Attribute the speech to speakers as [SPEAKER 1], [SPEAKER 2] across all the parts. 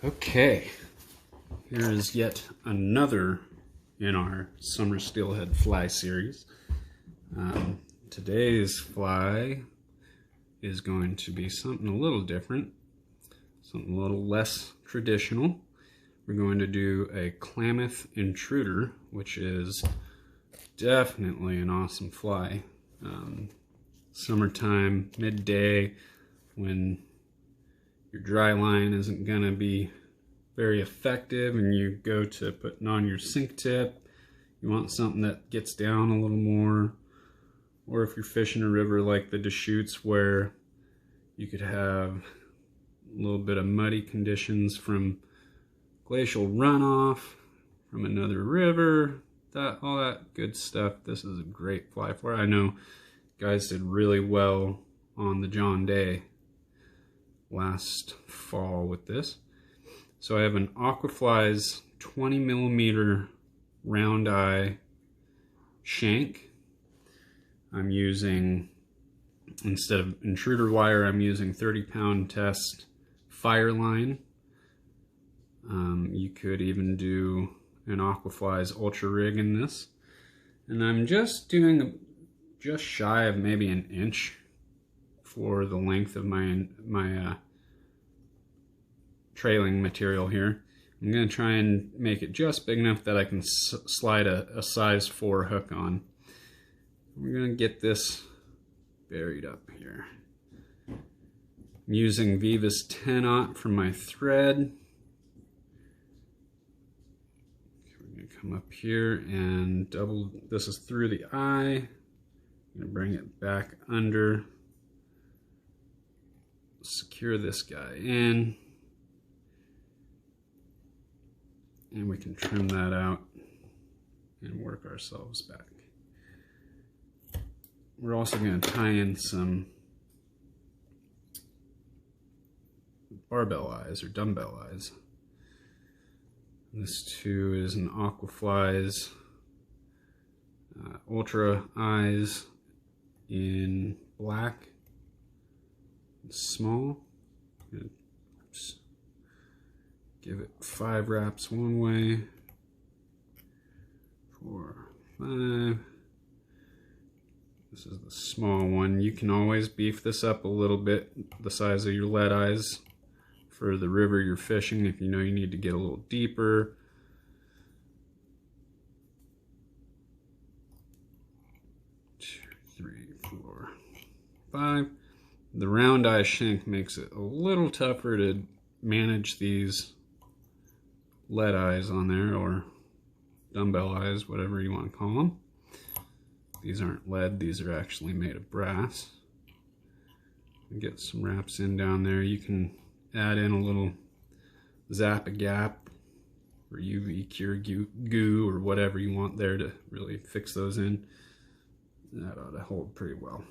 [SPEAKER 1] Okay, here is yet another in our summer steelhead fly series. Today's fly is going to be something a little different, something a little less traditional. We're going to do a Klamath Intruder, which is definitely an awesome fly. Summertime, midday, when your dry line isn't going to be very effective and you go to putting on your sink tip, you want something that gets down a little more. Or if you're fishing a river like the Deschutes where you could have a little bit of muddy conditions from glacial runoff from another river, all that good stuff. This is a great fly for it. I know guys did really well on the John Day last fall with this. So I have an Aquafly's 20mm round eye shank. I'm using, instead of intruder wire, I'm using 30-pound test fireline. You could even do an Aquafly's ultra rig in this. And I'm just doing just shy of maybe an inch for the length of my trailing material here. I'm going to try and make it just big enough that I can slide a size 4 hook on. We're going to get this buried up here. I'm using Veevus 10-aught for my thread. We're going to come up here and double, this is through the eye. I'm going to bring it back under. Secure this guy in. And we can trim that out and work ourselves back. We're also going to tie in some barbell eyes or dumbbell eyes. This too is an Aquafly's ultra eyes in black, small. Oops. Give it 5 wraps one way, 4, 5. This is the small one. You can always beef this up a little bit, the size of your lead eyes for the river you're fishing if you know you need to get a little deeper. Two, 3, 4, 5. The round eye shank makes it a little tougher to manage these lead eyes on there, or dumbbell eyes, whatever you want to call them. These aren't lead, these are actually made of brass. Get some wraps in down there. You can add in a little Zap-A-Gap or UV cure goo or whatever you want there to really fix those in. That ought to hold pretty well.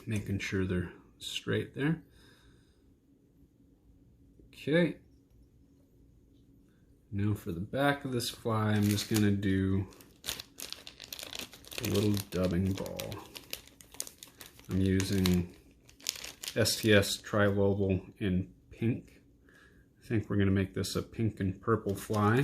[SPEAKER 1] Making sure they're straight there. Okay. Now for the back of this fly, I'm just going to do a little dubbing ball. I'm using STS Trilobal in pink. I think we're going to make this a pink and purple fly.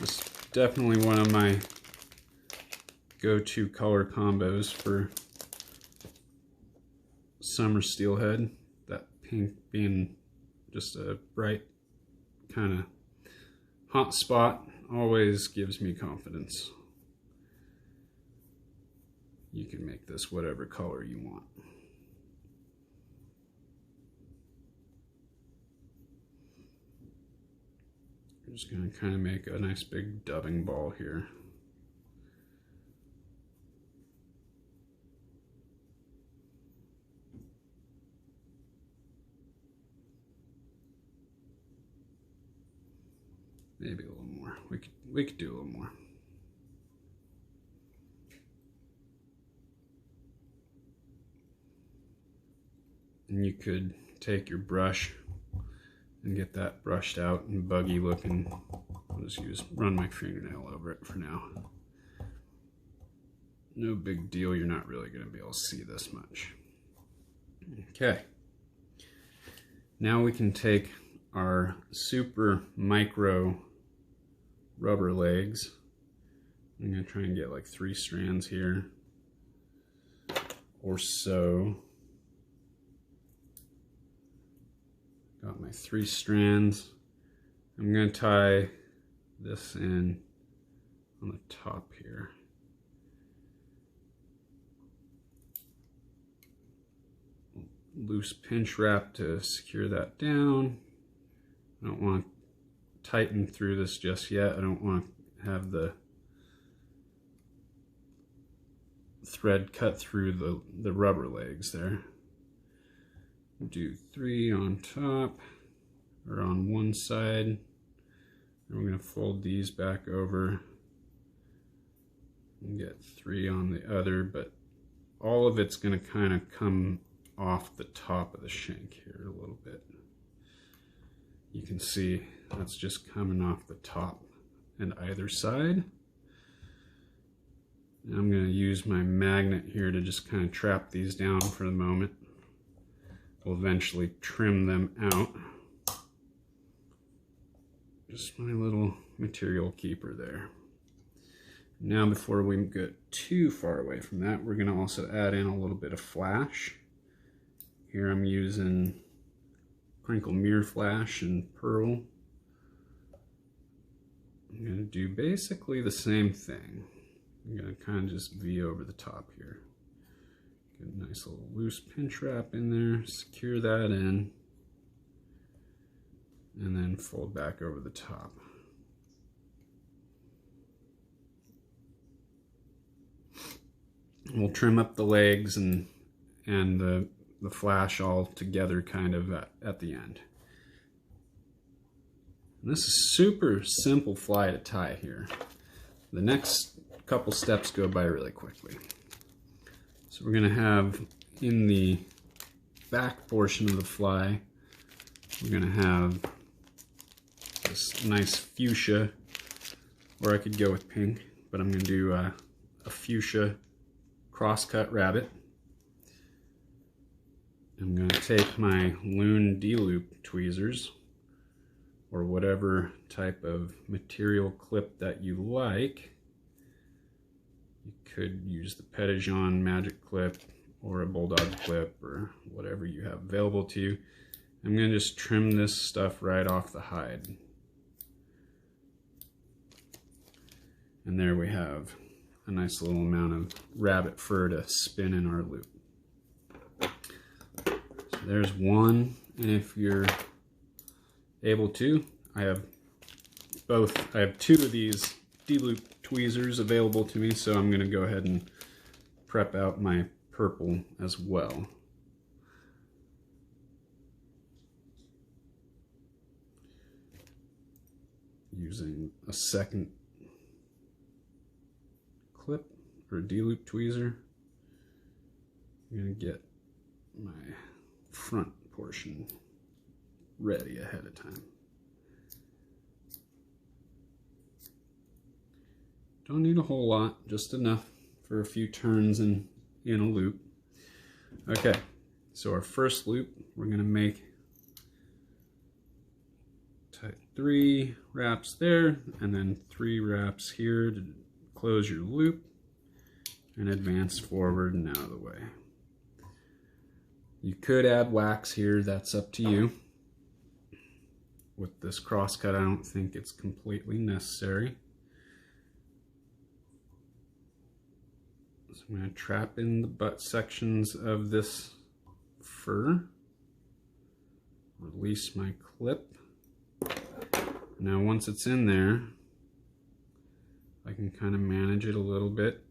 [SPEAKER 1] This is definitely one of my go-to color combos for summer steelhead. That pink being just a bright kind of hot spot always gives me confidence. You can make this whatever color you want. I'm just going to kind of make a nice big dubbing ball here. Maybe a little more. We could do a little more. And you could take your brush and get that brushed out and buggy looking. I'll just run my fingernail over it for now. No big deal, you're not really going to be able to see this much. Okay. Now we can take our super micro rubber legs. I'm going to try and get like 3 strands here or so. Got my 3 strands. I'm going to tie this in on the top here. Loose pinch wrap to secure that down. I don't want to tighten through this just yet. I don't want to have the thread cut through the rubber legs there. Do 3 on top, or on one side, and we're going to fold these back over and get 3 on the other, but all of it's going to kind of come off the top of the shank here a little bit. You can see that's just coming off the top and either side. And I'm going to use my magnet here to just kind of trap these down for the moment. We'll eventually trim them out. Just my little material keeper there. Now, before we get too far away from that, we're going to also add in a little bit of flash. Here I'm using Krinkle Mirror Flash and Pearl. I'm going to do basically the same thing. I'm going to kind of just V over the top here. Get a nice little loose pinch wrap in there, secure that in, and then fold back over the top. We'll trim up the legs and the flash all together kind of at the end. And this is super simple fly to tie here. The next couple steps go by really quickly. So we're going to have in the back portion of the fly, we're going to have this nice fuchsia, or I could go with pink, but I'm going to do a fuchsia crosscut rabbit. I'm going to take my loon D-loop tweezers, or whatever type of material clip that you like. You could use the Petition magic clip or a bulldog clip or whatever you have available to you. I'm going to just trim this stuff right off the hide. And there we have a nice little amount of rabbit fur to spin in our loop. So there's one, and if you're able to, I have 2 of these D-loop tweezers available to me, so I'm going to go ahead and prep out my purple as well. Using a second clip or D-loop tweezer, I'm going to get my front portion ready ahead of time. Don't need a whole lot, just enough for a few turns in a loop. Okay, so our first loop, we're going to make 3 wraps there, and then 3 wraps here to close your loop and advance forward and out of the way. You could add wax here, that's up to you. With this crosscut, I don't think it's completely necessary. So I'm going to trap in the butt sections of this fur. Release my clip. Now once it's in there, I can kind of manage it a little bit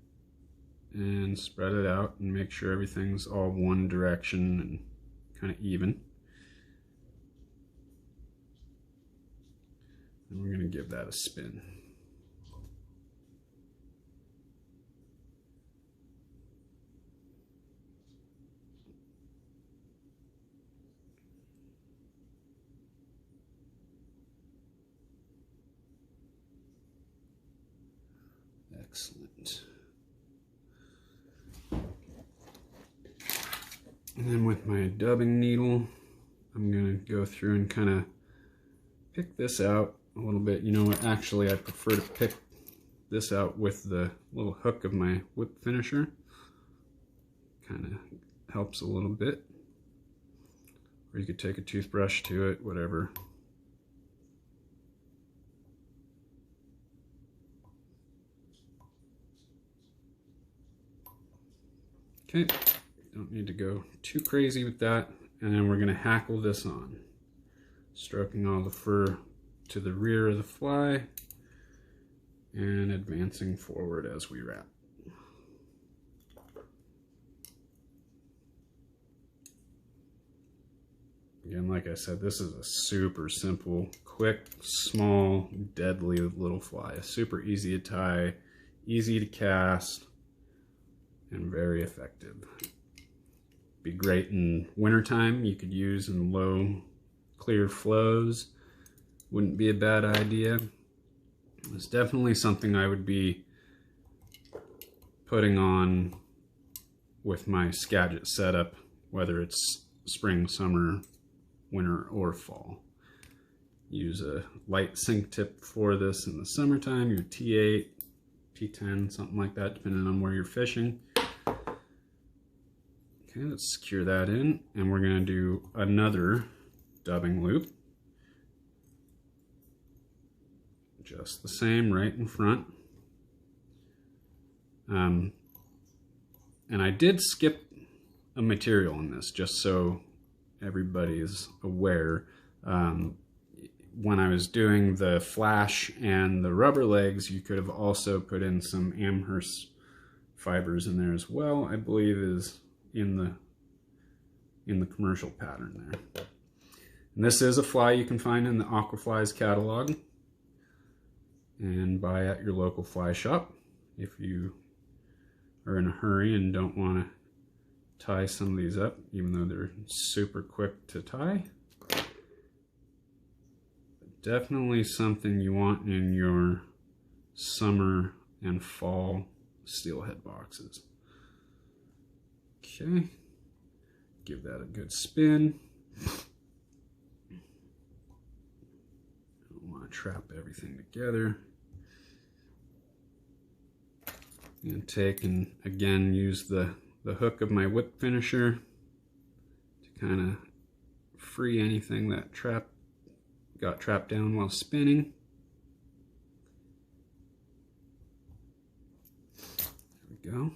[SPEAKER 1] and spread it out and make sure everything's all one direction and kind of even. And we're going to give that a spin. Excellent. And then with my dubbing needle, I'm going to go through and kind of pick this out a little bit. You know what, actually I prefer to pick this out with the little hook of my whip finisher. Kind of helps a little bit. Or you could take a toothbrush to it, whatever. Okay, don't need to go too crazy with that. And then we're going to hackle this on, stroking all the fur to the rear of the fly and advancing forward as we wrap. Again, like I said, this is a super simple, quick, small, deadly little fly. Super easy to tie, easy to cast, and very effective. Be great in wintertime. You could use in low, clear flows. Wouldn't be a bad idea. It's definitely something I would be putting on with my Skagit setup, whether it's spring, summer, winter, or fall. Use a light sink tip for this in the summertime, your T8, T10, something like that, depending on where you're fishing. Okay, let's secure that in, and we're going to do another dubbing loop. Just the same, right in front. And I did skip a material in this, just so everybody is aware. When I was doing the flash and the rubber legs, you could have also put in some Amherst fibers in there as well. I believe is in the commercial pattern there. And this is a fly you can find in the Aquaflies catalog and buy at your local fly shop if you are in a hurry and don't want to tie some of these up, even though they're super quick to tie. Definitely something you want in your summer and fall steelhead boxes. Okay, give that a good spin. I want to trap everything together. And take and again use the hook of my whip finisher to kind of free anything that got trapped down while spinning. There we go.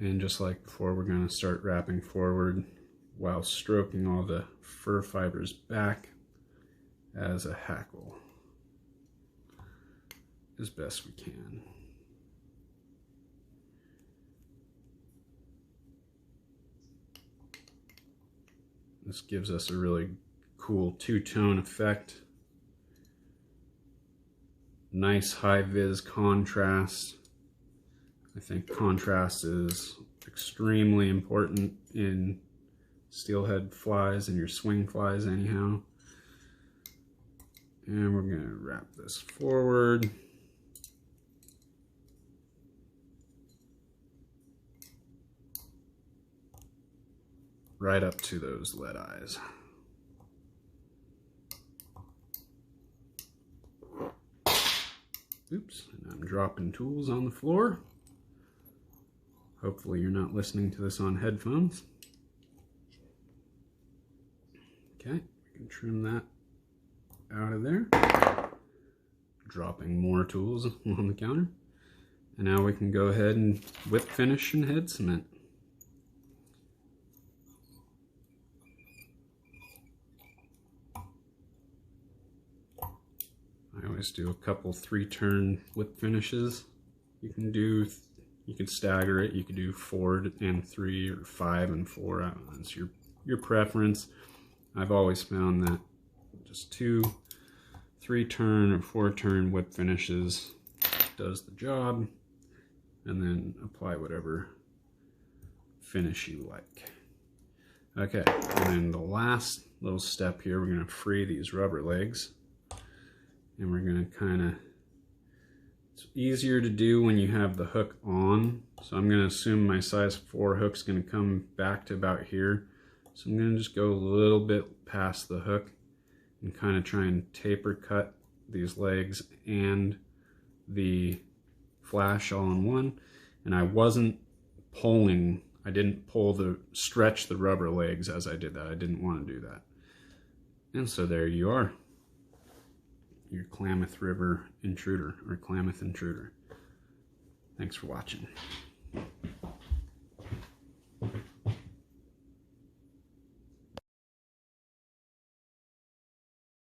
[SPEAKER 1] And just like before, we're going to start wrapping forward while stroking all the fur fibers back as a hackle as best we can. This gives us a really cool two-tone effect. Nice high-vis contrast. I think contrast is extremely important in steelhead flies and your swing flies anyhow. And we're going to wrap this forward. Right up to those lead eyes. Oops, and I'm dropping tools on the floor. Hopefully you're not listening to this on headphones. Okay, we can trim that out of there. Dropping more tools on the counter. And now we can go ahead and whip finish and head cement. I always do a couple 3-turn whip finishes. You can stagger it. You can do 4 and 3 or 5 and 4. I don't know, it's your preference. I've always found that just 2, 3-turn or 4-turn whip finishes does the job, and then apply whatever finish you like. Okay, and then the last little step here, we're going to free these rubber legs. And we're going to kind of, it's easier to do when you have the hook on. So I'm going to assume my size 4 hook's going to come back to about here. So I'm going to just go a little bit past the hook and kind of try and taper cut these legs and the flash all in one. And I wasn't pulling, I didn't stretch the rubber legs as I did that. I didn't want to do that. And so there you are, your Klamath River Intruder, or Klamath Intruder. Thanks for watching.